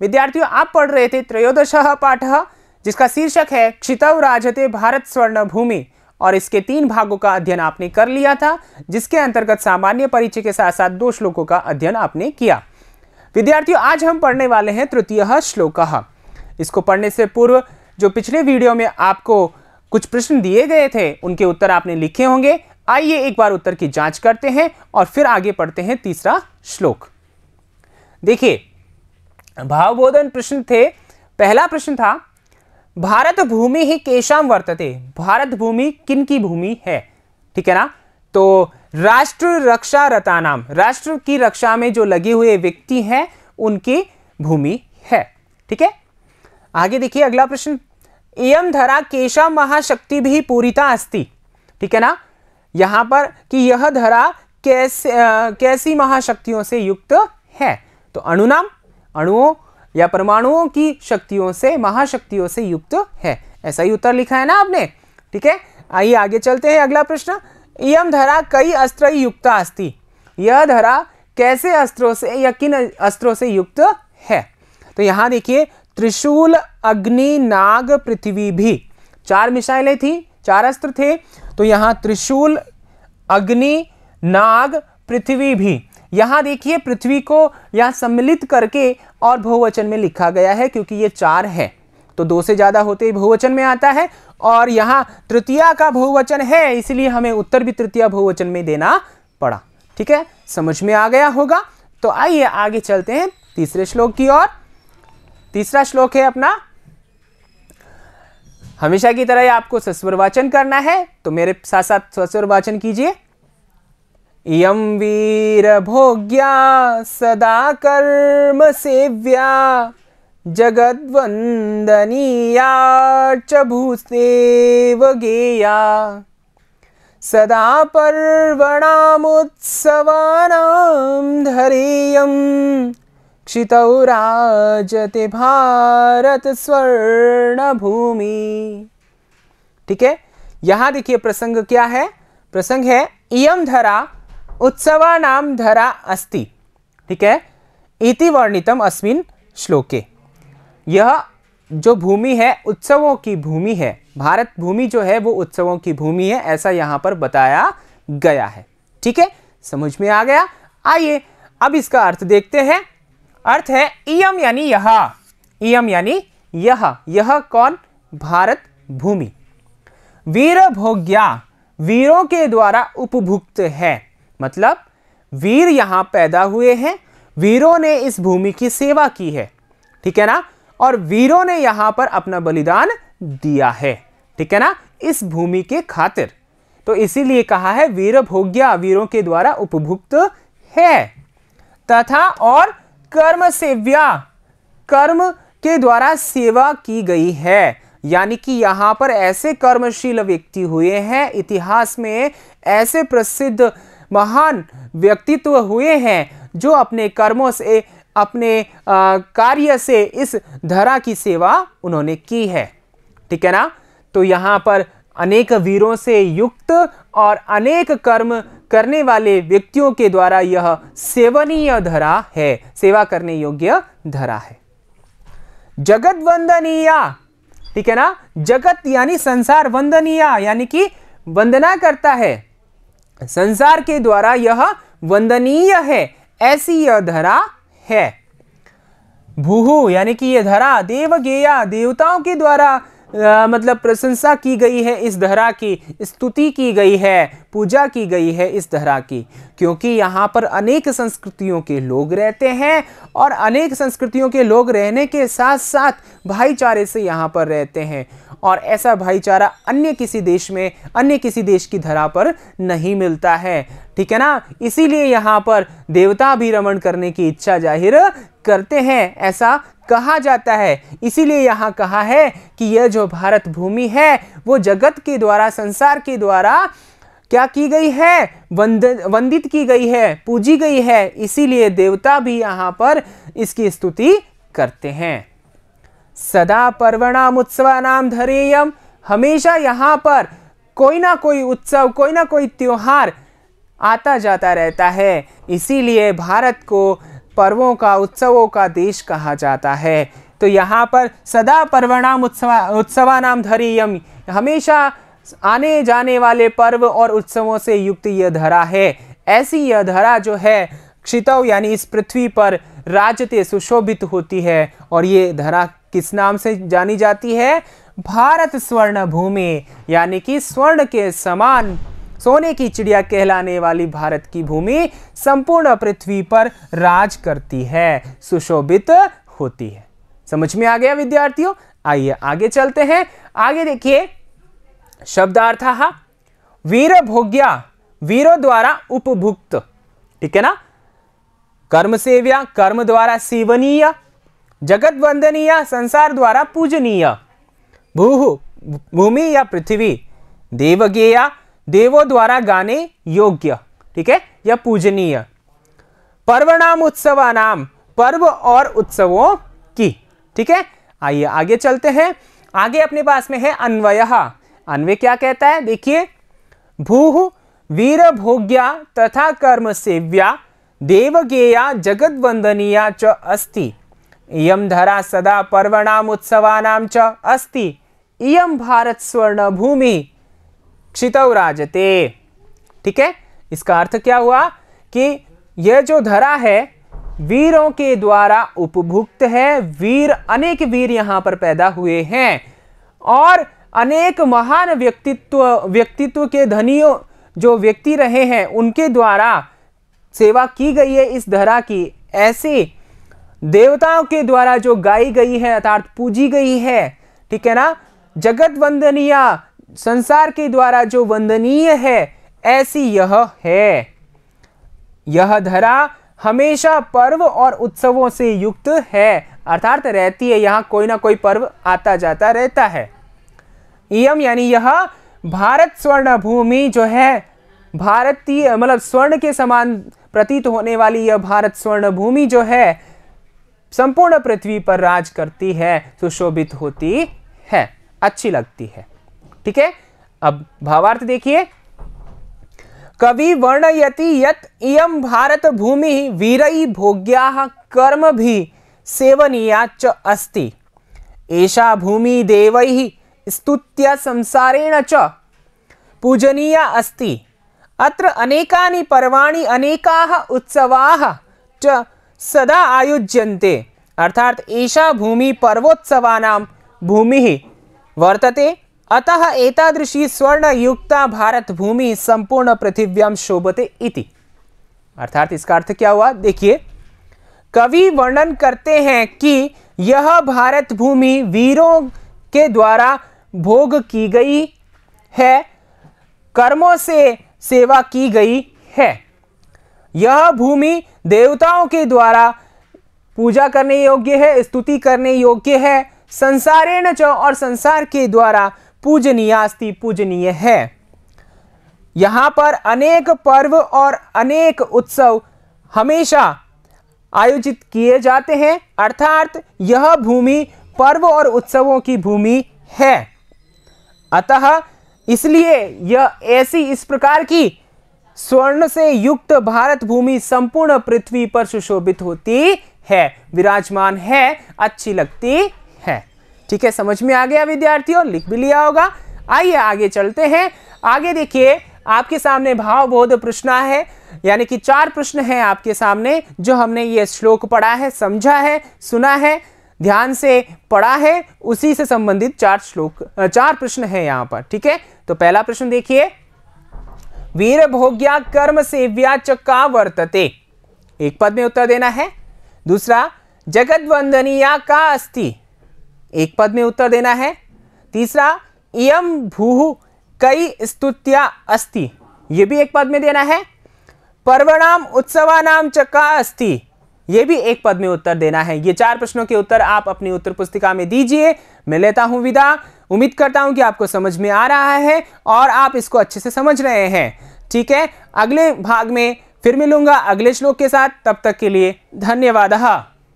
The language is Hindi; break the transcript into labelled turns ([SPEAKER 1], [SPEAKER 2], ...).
[SPEAKER 1] विद्यार्थियों, आप पढ़ रहे थे त्रयोदशः पाठः, जिसका शीर्षक है क्षितौ राजते भारत स्वर्ण भूमि, और इसके 3 भागों का अध्ययन आपने कर लिया था, जिसके अंतर्गत सामान्य परिचय के साथ साथ 2 श्लोकों का अध्ययन आपने किया। विद्यार्थियों, आज हम पढ़ने वाले हैं तृतीयः श्लोकः। इसको पढ़ने से पूर्व जो पिछले वीडियो में आपको कुछ प्रश्न दिए गए थे, उनके उत्तर आपने लिखे होंगे। आइए एक बार उत्तर की जांच करते हैं और फिर आगे पढ़ते हैं तीसरा श्लोक। देखिए, भावबोधन प्रश्न थे। पहला प्रश्न था, भारत भूमि ही केशाम वर्तते, भारत भूमि किन की भूमि है? ठीक है ना। तो राष्ट्र रक्षा रता नाम, राष्ट्र की रक्षा में जो लगे हुए व्यक्ति हैं उनकी भूमि है। ठीक है, आगे देखिए अगला प्रश्न, इयम धरा केशा महाशक्ति भी पूरिता अस्ति। ठीक है ना, यहां पर कि यह धरा कैसी महाशक्तियों से युक्त है? तो अणुनाम, अणुओं या परमाणुओं की शक्तियों से, महाशक्तियों से युक्त है, ऐसा ही उत्तर लिखा है ना आपने। ठीक है, आइए आगे चलते हैं। अगला प्रश्न, इयम धरा कई अस्त्र युक्ता अस्ति, यह धरा कैसे अस्त्रों से या किन अस्त्रों से युक्त है? तो यहां देखिए, त्रिशूल, अग्नि, नाग, पृथ्वी भी 4 मिसाइलें थी, 4 अस्त्र थे। तो यहां त्रिशूल, अग्नि, नाग, पृथ्वी भी। यहां देखिए पृथ्वी को यहां सम्मिलित करके और बहुवचन में लिखा गया है, क्योंकि ये 4 है, तो 2 से ज्यादा होते ही बहुवचन में आता है, और यहां तृतीया का बहुवचन है, इसलिए हमें उत्तर भी तृतीया बहुवचन में देना पड़ा। ठीक है, समझ में आ गया होगा। तो आइए आगे चलते हैं तीसरे श्लोक की ओर। तीसरा श्लोक है अपना, हमेशा की तरह आपको सस्वर वाचन करना है, तो मेरे साथ साथ सस्वर वाचन कीजिए। इयं वीर भोग्या सदा कर्म सेव्या जगद्वंदनीया च भूसेव गेया सदा पर्वणामुत्सवानां धरेयं क्षितौ राजते भारत स्वर्ण भूमि। ठीक है, यहां देखिए प्रसंग क्या है? प्रसंग है इयं धरा उत्सवानां धरा अस्ति। ठीक है, इति वर्णितम अस्मिन् श्लोके। यह जो भूमि है उत्सवों की भूमि है, भारत भूमि जो है वो उत्सवों की भूमि है, ऐसा यहां पर बताया गया है। ठीक है, समझ में आ गया। आइए अब इसका अर्थ देखते हैं। अर्थ है इयम यानी यह, इयम यानी यह कौन? भारत भूमि। वीर भोग्या, वीरों के द्वारा उपभुक्त है, मतलब वीर यहां पैदा हुए हैं, वीरों ने इस भूमि की सेवा की है। ठीक है ना, और वीरों ने यहां पर अपना बलिदान दिया है। ठीक है ना, इस भूमि के खातिर, तो इसीलिए कहा है वीर भोग्या, वीरों के द्वारा उपभुक्त है। तथा और कर्म सेव्या, कर्म के द्वारा सेवा की गई है, यानी कि यहां पर ऐसे कर्मशील व्यक्ति हुए हैं, इतिहास में ऐसे प्रसिद्ध महान व्यक्तित्व हुए हैं जो अपने कर्मों से, अपने कार्य से इस धरा की सेवा उन्होंने की है। ठीक है ना, तो यहां पर अनेक वीरों से युक्त और अनेक कर्म करने वाले व्यक्तियों के द्वारा यह सेवनीय धरा है, सेवा करने योग्य धरा है। जगत वंदनीया, ठीक है ना, जगत यानी संसार, वंदनीया यानी कि वंदना करता है, संसार के द्वारा यह वंदनीय है, ऐसी यह धरा है। भूहु यानी कि यह धरा देवगेया, देवताओं के द्वारा मतलब प्रशंसा की गई है, इस धरा की स्तुति की गई है, पूजा की गई है इस धरा की, क्योंकि यहाँ पर अनेक संस्कृतियों के लोग रहते हैं, और अनेक संस्कृतियों के लोग रहने के साथ साथ भाईचारे से यहाँ पर रहते हैं, और ऐसा भाईचारा अन्य किसी देश में, अन्य किसी देश की धरा पर नहीं मिलता है। ठीक है ना, इसीलिए यहाँ पर देवता भी रमण करने की इच्छा जाहिर करते हैं, ऐसा कहा जाता है। इसीलिए यहाँ कहा है कि यह जो भारत भूमि है वो जगत के द्वारा, संसार के द्वारा क्या की गई है? वंदित की गई है, पूजी गई है, इसीलिए देवता भी यहाँ पर इसकी स्तुति करते हैं। सदा पर्वणाम उत्सवानाम धरेयम, हमेशा यहाँ पर कोई ना कोई उत्सव, कोई ना कोई त्योहार आता जाता रहता है, इसीलिए भारत को पर्वों का, उत्सवों का देश कहा जाता है। तो यहाँ पर सदा पर्वणाम उत्सवानाम धरियम, हमेशा आने जाने वाले पर्व और उत्सवों से युक्त यह धरा है। ऐसी यह धरा जो है क्षितौ यानी इस पृथ्वी पर राजते सुशोभित होती है। और ये धरा किस नाम से जानी जाती है? भारत स्वर्ण भूमि, यानी कि स्वर्ण के समान सोने की चिड़िया कहलाने वाली भारत की भूमि संपूर्ण पृथ्वी पर राज करती है, सुशोभित होती है। समझ में आ गया विद्यार्थियों? आइए आगे चलते हैं। आगे देखिए शब्दार्थ, वीर भोग्या, वीरों द्वारा उपभुक्त, ठीक है ना। कर्म सेव्या, कर्म द्वारा सेवनीय, जगत वंदनीय, संसार द्वारा पूजनीय, भूहु, भूमि या पृथ्वी, देवगेया, देवों द्वारा गाने योग्य, ठीक है, या पूजनीय। पर्वणाम उत्सवानाम, पर्व और उत्सवों की, ठीक है। आइए आगे चलते हैं। आगे अपने पास में है अन्वयः। अन्वय क्या कहता है? देखिए, भूहु वीर भोग्या तथा कर्म सेव्या देवगेया जगत वंदनीया च अस्ति, इयं धरा सदा पर्वणाम उत्सवानाम च अस्ति, इयं भारत स्वर्ण भूमि क्षितौ राजते। ठीक है, इसका अर्थ क्या हुआ कि यह जो धरा है वीरों के द्वारा उपभुक्त है। वीर, अनेक वीर यहां पर पैदा हुए हैं और अनेक महान व्यक्तित्व के धनियों जो व्यक्ति रहे हैं उनके द्वारा सेवा की गई है इस धरा की। ऐसे देवताओं के द्वारा जो गाई गई है अर्थात पूजी गई है, ठीक है ना। जगत वंदनीय, संसार के द्वारा जो वंदनीय है, ऐसी यह है। यह धरा हमेशा पर्व और उत्सवों से युक्त है, अर्थात रहती है, यहां कोई ना कोई पर्व आता जाता रहता है। इयम यानी यह भारत स्वर्ण भूमि जो है, भारतीय मतलब स्वर्ण के समान प्रतीत होने वाली यह भारत स्वर्ण भूमि जो है संपूर्ण पृथ्वी पर राज करती है, सुशोभित होती है, अच्छी लगती है। ठीक है, अब भावार्थ देखिए। कवि वर्णयति यत् इयं भारत भूमि वीरै भोग्याः कर्म भी सेवनीया च अस्ति, एषा भूमि देवैः स्तुत्या संसारेण च पूजनीया अस्ति, अत्र अनेकानि पर्वाणि अनेकाः उत्सवाः च सदा आयोज्यन्ते, अर्थात एषा भूमि पर्वोत्सवानां भूमिः वर्तते, अतः एतादृशी स्वर्णयुक्ता भारत भूमि संपूर्ण पृथिव्यां शोभते इति। अर्थात इसका अर्थ क्या हुआ? देखिए, कवि वर्णन करते हैं कि यह भारत भूमि वीरों के द्वारा भोग की गई है, कर्मों से सेवा की गई है। यह भूमि देवताओं के द्वारा पूजा करने योग्य है, स्तुति करने योग्य है, संसारेण च और संसार के द्वारा पूजनीयास्ति पूजनीय है। यहां पर अनेक पर्व और अनेक उत्सव हमेशा आयोजित किए जाते हैं, अर्थात यह भूमि पर्व और उत्सवों की भूमि है। अतः इसलिए यह ऐसी इस प्रकार की स्वर्ण से युक्त भारत भूमि संपूर्ण पृथ्वी पर सुशोभित होती है, विराजमान है, अच्छी लगती है। ठीक है, समझ में आ गया विद्यार्थियों? लिख भी लिया होगा। आइए आगे चलते हैं। आगे देखिए, आपके सामने भावबोध प्रश्न है, यानी कि 4 प्रश्न हैं आपके सामने जो हमने ये श्लोक पढ़ा है, समझा है, सुना है, ध्यान से पढ़ा है, उसी से संबंधित 4 प्रश्न हैं यहाँ पर। ठीक है, तो पहला प्रश्न देखिए, वीर भोग्या कर्म सेव्या च का वर्तते, एक पद में उत्तर देना है। दूसरा, जगत वंदनीया का अस्ति, एक पद में उत्तर देना है। तीसरा, इयम भूः कई स्तुत्या अस्ति, ये भी एक पद में देना है। पर्वणाम उत्सवानाम च का अस्ति, ये भी एक पद में उत्तर देना है। ये 4 प्रश्नों के उत्तर आप अपनी उत्तर पुस्तिका में दीजिए। मैं लेता हूं विदा। उम्मीद करता हूं कि आपको समझ में आ रहा है और आप इसको अच्छे से समझ रहे हैं। ठीक है, अगले भाग में फिर मिलूंगा अगले श्लोक के साथ। तब तक के लिए धन्यवाद।